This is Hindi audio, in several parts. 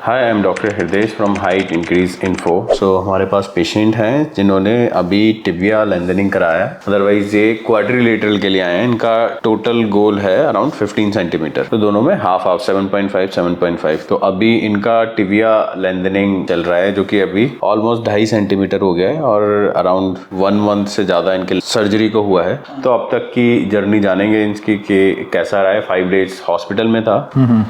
हाय, आई एम डॉक्टर हृदय फ्रॉम हाइट इंक्रीज इन्फो। सो हमारे पास पेशेंट हैं जिन्होंने अभी टिबिया लेंथनिंग कराया है। अदरवाइज ये क्वाड्रिलेटरल के लिए आए हैं। इनका टोटल गोल है अराउंड 15 सेंटीमीटर, तो दोनों में हाफ 7.5 तो अभी इनका टिबिया लेंथनिंग चल रहा है, जो कि अभी ऑलमोस्ट 2.5 सेंटीमीटर हो गया है और अराउंड 1 मंथ से ज्यादा इनके सर्जरी को हुआ है। तो अब तक की जर्नी जानेंगे इनकी कि कैसा रहा है। 5 डेज हॉस्पिटल में था,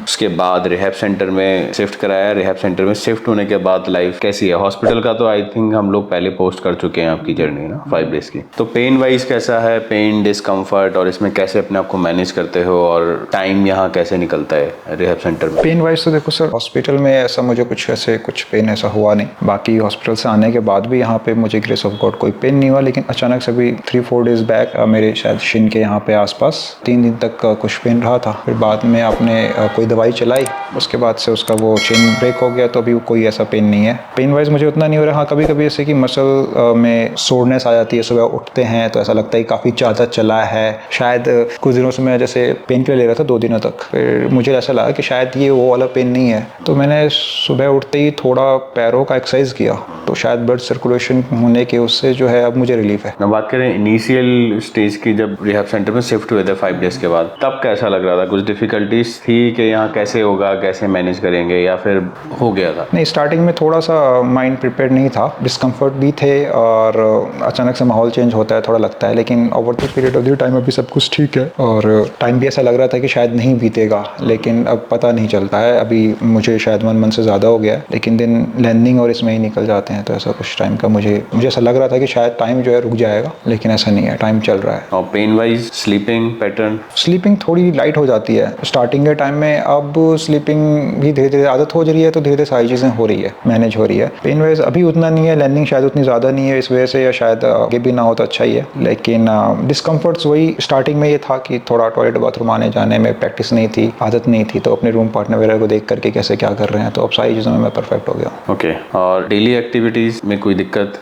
उसके बाद रिहैब सेंटर में शिफ्ट कराया। रिहैब सेंटर में शिफ्ट होने के बाद लाइफ कैसी है। हॉस्पिटल का तो आई थिंक हम लोग पहले पोस्ट कर चुके हैं आपकी जर्नी ना 5 डेज की। तो पेन वाइज कैसा है, पेन डिस्कम्फर्ट, और इसमें कैसे अपने आप को मैनेज करते हो, और टाइम यहाँ कैसे निकलता है रिहैब सेंटर में? पेन वाइज तो देखो सर, हॉस्पिटल में ऐसा मुझे कुछ पेन ऐसा हुआ नहीं। बाकी हॉस्पिटल से आने के बाद भी यहाँ पे मुझे ग्रेस ऑफ गॉड कोई पेन नहीं हुआ। लेकिन अचानक से भी 3-4 डेज बैक मेरे शायद शिन के यहाँ पे आसपास 3 दिन तक कुछ पेन रहा था। फिर बाद में आपने कोई दवाई चलाई, उसके बाद से उसका वो चेन ब्रेक हो गया, तो अभी कोई ऐसा पेन नहीं है। पेन वाइज मुझे उतना नहीं हो रहा। हाँ, कभी कभी ऐसे कि मसल में सोरनेस आ जाती है। सुबह उठते हैं तो ऐसा लगता है कि काफ़ी ज़्यादा चला है। शायद कुछ दिनों से मैं जैसे पेन किलर ले रहा था 2 दिनों तक, फिर मुझे ऐसा लगा कि शायद ये वो वाला पेन नहीं है। तो मैंने सुबह उठते ही थोड़ा पैरों का एक्सरसाइज किया, तो शायद ब्लड सर्कुलेशन होने के उससे जो है अब मुझे रिलीफ है। मैं बात करें इनिशियल स्टेज की, जब रिहैब सेंटर में शिफ्ट हुए थे 5 डेज के बाद, तब कैसा लग रहा था? कुछ डिफिकल्टीज थी कि यहाँ कैसे होगा, कैसे मैनेज करेंगे, या फिर हो गया था? नहीं, स्टार्टिंग में थोड़ा सा माइंड प्रिपेयर नहीं था, डिस्कम्फर्ट भी थे, और अचानक से माहौल चेंज होता है, थोड़ा लगता है। लेकिन over the period of the time अभी सब कुछ ठीक है, और टाइम भी ऐसा लग रहा था कि शायद नहीं बीतेगा, लेकिन अब पता नहीं चलता है। अभी मुझे शायद 1 मंथ से ज़्यादा हो गया है, लेकिन दिन लैंडिंग और इसमें ही निकल जाते हैं। तो ऐसा कुछ टाइम का मुझे ऐसा लग रहा था कि शायद टाइम जो है रुक जाएगा, लेकिन ऐसा नहीं है, टाइम चल रहा है। और pen wise sleeping pattern? Sleeping थोड़ी लाइट हो जाती है स्टार्टिंग के टाइम में। अब स्लीपिंग भी धीरे धीरे आदत हो रही है, तो धीरे धीरे सारी चीज़ें हो रही है, मैनेज हो रही है। पेन वाइज अभी उतना नहीं है, लैंडिंग शायद उतनी ज़्यादा नहीं है इस वजह से, या शायद आगे भी ना हो तो अच्छा ही है। लेकिन डिस्कम्फर्ट्स वही स्टार्टिंग में ये था कि थोड़ा टॉयलेट बाथरूम आने जाने में प्रैक्टिस नहीं थी, आदत नहीं थी, तो अपने रूम पार्टनर वगैरह को देख करके कैसे क्या कर रहे हैं, तो अब सारी चीज़ों में मैं परफेक्ट हो गया। ओके। और डेली एक्टिविटीज़ में कोई दिक्कत?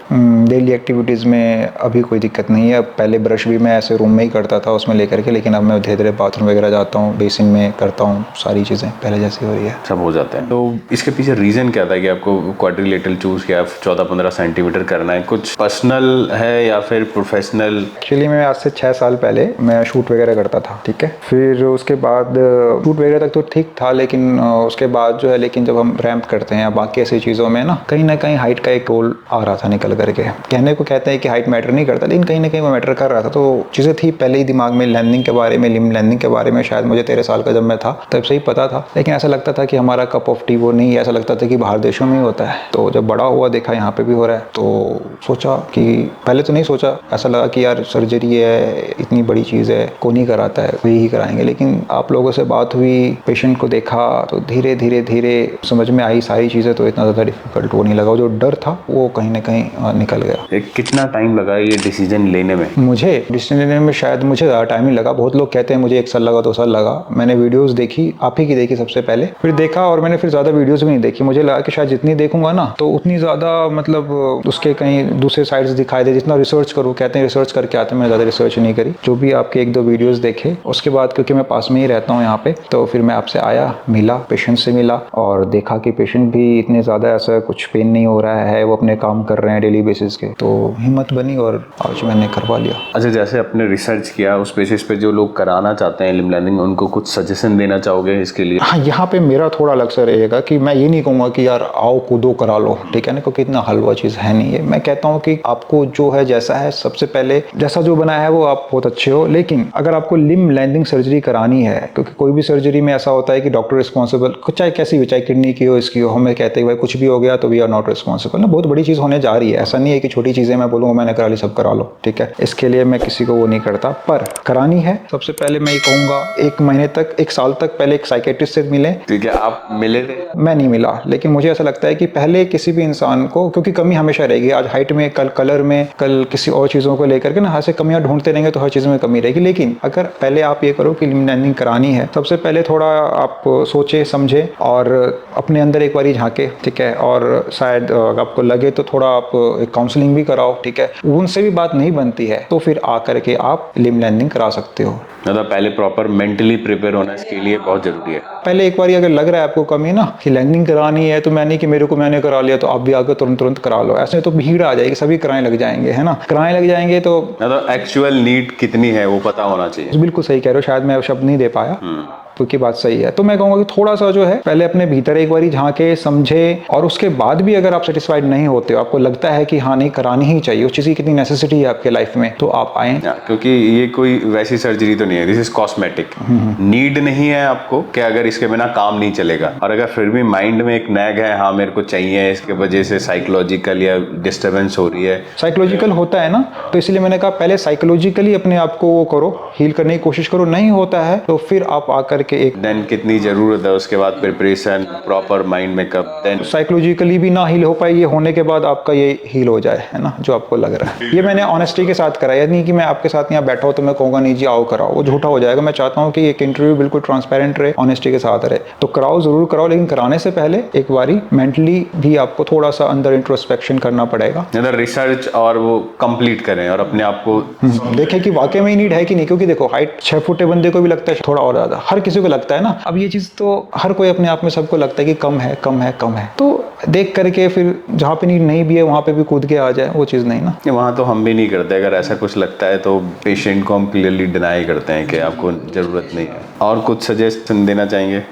डेली एक्टिविटीज़ में अभी कोई दिक्कत नहीं है। पहले ब्रश भी मैं ऐसे रूम में ही करता था उसमें लेकर के, लेकिन अब मैं धीरे धीरे बाथरूम वगैरह जाता हूँ, बेसिन में करता हूँ, सारी चीज़ें पहले जैसी हो रही है, सब हो जाता है। तो इसके पीछे रीज़न क्या था कि आपको क्वाड्रिलेटरल चूज़ किया, 14-15 सेंटीमीटर करना है? कुछ पर्सनल है या फिर प्रोफेशनल? एक्चुअली मैं आज से 6 साल पहले मैं शूट वगैरह करता था, ठीक है। फिर उसके बाद शूट वगैरह तक तो ठीक था, लेकिन उसके बाद जो है, लेकिन जब हम रैंप करते हैं या बाकी ऐसी चीज़ों में ना कहीं हाइट का एक रोल आ रहा था निकल करके। कहने को कहते हैं कि हाइट मैटर नहीं करता, लेकिन कहीं ना कहीं वो मैटर कर रहा था। तो चीज़ें थी पहले ही दिमाग में, लैंडिंग के बारे में, लिम्ब लैंडिंग के बारे में। शायद मुझे 13 साल का जब मैं था तब से ही पता था, लेकिन ऐसा लगता था कि हमारा कप ऑफ टी वो नहीं है। ऐसा लगता था कि बाहर देशों में ही होता है। तो जब बड़ा हुआ, देखा यहाँ पे भी हो रहा है, तो सोचा कि पहले तो नहीं सोचा, ऐसा लगा कि यार सर्जरी है, इतनी बड़ी चीज़ है, कौन ही कराता है, वही ही कराएंगे। लेकिन आप लोगों से बात हुई, पेशेंट को देखा, तो धीरे धीरे समझ में आई सारी चीज़ें, तो इतना ज़्यादा डिफिकल्ट वो नहीं लगा। जो डर था वो कहीं ना कहीं निकल गया। कितना टाइम लगा ये डिसीजन लेने में? मुझे डिसीजन लेने में शायद मुझे ज़्यादा टाइम नहीं लगा। बहुत लोग कहते हैं मुझे 1 साल लगा, 2 साल लगा। मैंने वीडियोस देखी, आप ही की देखी सबसे पहले, फिर देखा, और मैंने फिर ज़्यादा वीडियोस भी नहीं देखी। मुझे लगा कि शायद जितनी देखूंगा ना तो उतनी ज़्यादा मतलब उसके कहीं दूसरे साइड्स दिखाई दे, जितना रिसर्च करूँ। कहते हैं रिसर्च करके आते हैं, मैंने ज़्यादा रिसर्च नहीं करी। जो भी आपके 1-2 वीडियोज़ देखे, उसके बाद क्योंकि मैं पास में ही रहता हूँ यहाँ पे, तो फिर मैं आपसे आया, मिला, पेशेंट से मिला, और देखा कि पेशेंट भी इतने ज़्यादा ऐसा कुछ पेन नहीं हो रहा है, वो अपने काम कर रहे हैं डेली बेसिस के। तो हिम्मत बनी और आज मैंने करवा लिया। अच्छा, जैसे आपने रिसर्च किया उस बेसिस पे जो लोग कराना चाहते हैं लिम्ब लैंडिंग, उनको कुछ सजेशन देना चाहोगे इसके लिए? हाँ, यहाँ पे मेरा थोड़ा अलग सा रहेगा कि मैं ये नहीं कहूँगा कि यार आओ कूदो करा लो, ठीक है ना, क्योंकि इतना हलवा चीज़ है नहीं है। मैं कहता हूँ कि आपको जो है जैसा है, सबसे पहले जैसा जो बनाया है वो आप बहुत अच्छे हो। लेकिन अगर आपको लिम्ब लैंडिंग सर्जरी करानी है, क्योंकि कोई भी सर्जरी में ऐसा होता है कि डॉक्टर रिस्पॉन्सिबल, चाहे कैसी भी, चाहे किडनी की हो, इसकी हो, हमें कहते हैं भाई कुछ भी हो गया तो वी आर नॉट रिस्पॉन्सिबल ना। बहुत बड़ी चीज़ होने जा रही है। ऐसा नहीं है कि छोटी चीज़ें मैं बोलूँगा मैंने करा ली सब करा लो, ठीक है। इसके लिए मैं किसी को वो नहीं करता, पर करानी है सबसे पहले मैं ये कहूँगा 1 महीने तक, 1 साल तक पहले एक साइकेट्रिस्ट से मिले। ठीक है, आप मिले थे? मैं नहीं मिला, लेकिन मुझे ऐसा लगता है कि पहले किसी भी इंसान को, क्योंकि कमी हमेशा रहेगी, आज हाइट में, कल कलर में, कल किसी और चीज़ों को लेकर के ना, हर से कमियां ढूंढते रहेंगे तो हर चीज़ में कमी रहेगी। लेकिन अगर पहले आप ये करो कि लिम्ब लैंडिंग करानी है, सबसे पहले थोड़ा आप सोचे समझे और अपने अंदर एक बार झांके, ठीक है। और शायद आपको लगे तो थोड़ा आप काउंसलिंग भी कराओ, ठीक है। उनसे भी बात नहीं बनती है तो फिर आकर के आप लिम्ब लैंडिंग करा सकते हो। मतलब पहले प्रॉपर मेंटली प्रिपेयर होना इसके लिए बहुत जरूरी है। पहले एक बार अगर लग रहा है आपको कमी ना, कि लेंथनिंग करानी है तो मैंने करा लिया तो आप भी आकर तुरंत करा लो, ऐसे तो भीड़ आ जाएगी, सभी कराने लग जाएंगे, है ना। कराने लग जाएंगे तो मतलब एक्चुअल नीड कितनी है वो पता होना चाहिए। बिल्कुल सही कह रहे हो, शायद मैं शब्द नहीं दे पाया, तो की बात सही है। तो मैं कहूँगा कि थोड़ा सा जो है पहले अपने भीतर एक बारी झांके, समझे, और उसके बाद भी अगर आप सेटिस्फाइड नहीं होते हो, आपको लगता है कि हाँ नहीं करानी ही चाहिए, उस चीज़ की कितनी नेसेसिटी है आपके लाइफ में, तो आप आए। क्योंकि ये कोई वैसी सर्जरी तो नहीं है, दिस इज कॉस्मेटिक। नीड नहीं है आपको कि अगर इसके बिना काम नहीं चलेगा, और अगर फिर भी माइंड में एक नैग है, हाँ मेरे को चाहिए, इसके वजह से साइकोलॉजिकल या डिस्टर्बेंस हो रही है, साइकोलॉजिकल होता है ना, तो इसलिए मैंने कहा पहले साइकोलॉजिकली अपने आप को वो करो, हील करने की कोशिश करो, नहीं होता है तो फिर आप आकर के एक देन कितनी जरूरत है उसके बाद preparation, proper mind makeup, then psychologically भी ना हील हो पाए, ये होने के बाद आपका ये हील हो जाए, है ना, जो आपको लग रहा है। ये मैंने ऑनेस्टी के साथ करा, यानी कि मैं आपके साथ यहाँ बैठा हूँ तो मैं कहूँगा नहीं जी आओ कराओ, वो झूठा हो जाएगा। मैं चाहता हूँ कि एक इंटरव्यू बिल्कुल ट्रांसपेरेंट रहे, ऑनेस्टी के साथ रहे, तो कराओ, जरूर कराओ, लेकिन कराने से पहले एक बारी मेंटली भी आपको थोड़ा सा अंदर इंट्रोस्पेक्शन करना पड़ेगा, रिसर्च और वो कंप्लीट करें और अपने आप को देखें कि वाकई में नीड है कि नहीं। क्योंकि देखो हाइट 6 फुटे बंदे को भी लगता है थोड़ा और ज्यादा, हर किसी को लगता है ना। अब ये चीज तो हर कोई अपने आप में सबको लगता है कि कम है कम है कम है, तो देख करके फिर जहाँ पे नीड नहीं भी है वहाँ पे भी कूद के आ जाए, वो चीज़ नहीं ना। वहाँ तो हम भी नहीं करते, अगर ऐसा कुछ लगता है तो पेशेंट को हम क्लियरली डिनाई करते हैं कि आपको ज़रूरत नहीं है। और कुछ सजेशन देना चाहेंगे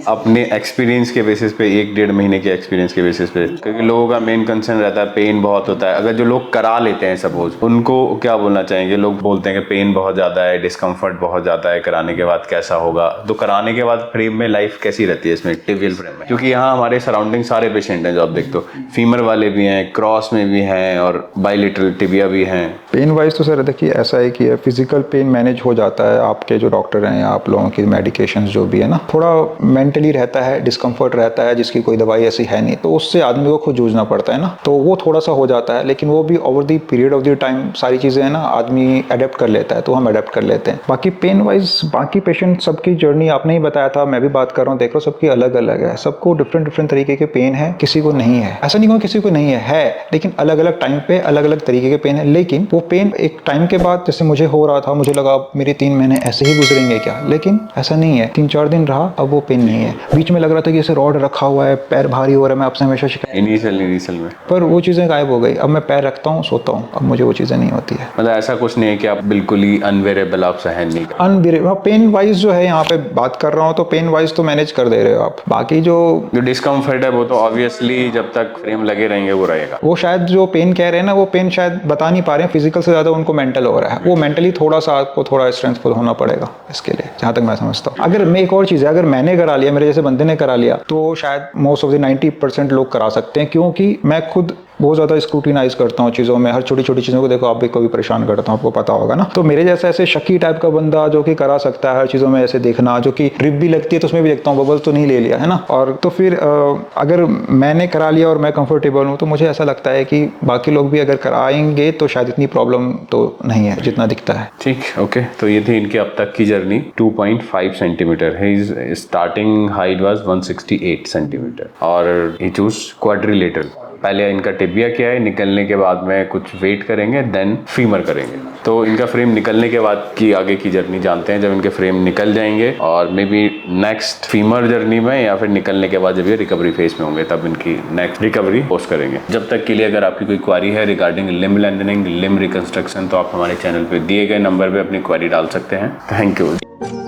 अपने एक्सपीरियंस के बेसिस पे, 1-1.5 महीने के एक्सपीरियंस के बेसिस पे? क्योंकि लोगों का मेन कंसर्न रहता है पेन बहुत होता है। अगर जो लोग करा लेते हैं सपोज, उनको क्या बोलना चाहेंगे? लोग बोलते हैं कि पेन बहुत ज़्यादा है, डिस्कम्फर्ट बहुत ज़्यादा है, कराने के बाद कैसा होगा? तो कराने के बाद फ्रेम में लाइफ कैसी रहती है इसमें, टिबियल फ्रेम में? क्योंकि यहाँ हमारे सराउंडिंग सारे पेशेंट हैं जो आप देखते हो, फीमर वाले भी हैं, क्रॉस में भी हैं और बाइलेटरल टिबिया भी हैं। पेन वाइज तो सर देखिए ऐसा है कि फिजिकल पेन मैनेज हो जाता है, आपके जो डॉक्टर हैं या आप लोगों की मेडिकेशंस जो भी है ना, थोड़ा मेंटली रहता है, डिस्कम्फर्ट रहता है जिसकी कोई दवाई ऐसी है नहीं, तो उससे आदमी को खुद जूझना पड़ता है ना, तो वो थोड़ा सा हो जाता है। लेकिन वो भी over the period of the time सारी चीज़ें है ना आदमी अडेप्ट कर लेता है, तो हम अडेप्ट कर लेते हैं। बाकी पेन वाइज बाकी पेशेंट सबकी जर्नी आपने ही बताया था, मैं भी बात कर रहा हूँ, देख लो सबकी अलग अलग है, सबको डिफरेंट तरीके के पेन है, किसी को नहीं है। ऐसा नहीं कहूँ किसी को नहीं है लेकिन अलग अलग टाइम पे अलग अलग तरीके के पेन है। लेकिन वो पेन एक टाइम के बाद, जैसे मुझे हो रहा था, मुझे लगा मेरे 3 महीने ऐसे ही गुजरेंगे क्या, लेकिन ऐसा नहीं है, 3-4 दिन रहा, अब वो पेन नहीं है। बीच में लग रहा था कि ऐसे रॉड रखा हुआ है, पैर भारी हो रहा है, मैं आपसे हमेशा शिकायत इनिशियल में, पर वो चीज़ें गायब हो गई। अब मैं पैर रखता हूँ, सोता हूँ, अब मुझे वो चीज़ें नहीं होती है। मतलब ऐसा कुछ नहीं है कि आप बिल्कुल ही अनवेरेबल, आप सहन नहीं कर अनवेरेबल पेन वाइज जो है यहाँ पे बात कर रहा हूँ, तो पेन वाइज तो मैनेज कर दे रहे हो आप। बाकी जो डिस्कम्फर्ट है वो तो ऑब्वियसली जब तक फ्रेम लगे रहेंगे वो रहेगा। वो शायद जो पेन कह रहे हैं ना, वो पेन शायद बता नहीं पा रहे हैं, फिजिकल से ज़्यादा उनको मेंटल हो रहा है। वो मेंटली थोड़ा सा आपको थोड़ा स्ट्रेंथफुल होना पड़ेगा इसके लिए, जहाँ तक मैं समझता हूँ। अगर मैं एक और चीज़ है, अगर मैंने करा लिया, मेरे जैसे बंदे ने करा लिया, तो शायद मोस्ट ऑफ द 90% लोग करा सकते हैं, क्योंकि मैं खुद बहुत ज़्यादा स्क्रूटिनाइज करता हूँ चीज़ों में, हर छोटी छोटी चीज़ों को। देखो आप भी कभी परेशान करता हूँ, आपको पता होगा ना। तो मेरे जैसा ऐसे शकी टाइप का बंदा जो कि करा सकता है हर चीज़ों में, ऐसे देखना, जो कि ड्रिप भी लगती है तो उसमें भी देखता हूँ बबल्स तो नहीं ले लिया, है ना। और तो फिर अगर मैंने करा लिया और मैं कंफर्टेबल हूँ, तो मुझे ऐसा लगता है कि बाकी लोग भी अगर कराएंगे तो शायद इतनी प्रॉब्लम तो नहीं है जितना दिखता है। ठीक, ओके। तो ये थी इनकी अब तक की journey. 2.5 centimetre, his starting height was 168 centimetre और ही चूज क्वाड्रिलेटरल। पहले इनका टिबिया क्या है, निकलने के बाद में कुछ वेट करेंगे, देन फीमर करेंगे। तो इनका फ्रेम निकलने के बाद की आगे की जर्नी जानते हैं। जब इनके फ्रेम निकल जाएंगे और may be next femur journey में या फिर निकलने के बाद जब ये रिकवरी फेज में होंगे, तब इनकी नेक्स्ट रिकवरी पोस्ट करेंगे। जब तक के लिए अगर आपकी कोई क्वारी है regarding limb lengthening, limb reconstruction, तो आप हमारे चैनल पे दिए गए नंबर पे अपनी क्वारी डाल सकते हैं। Thank you.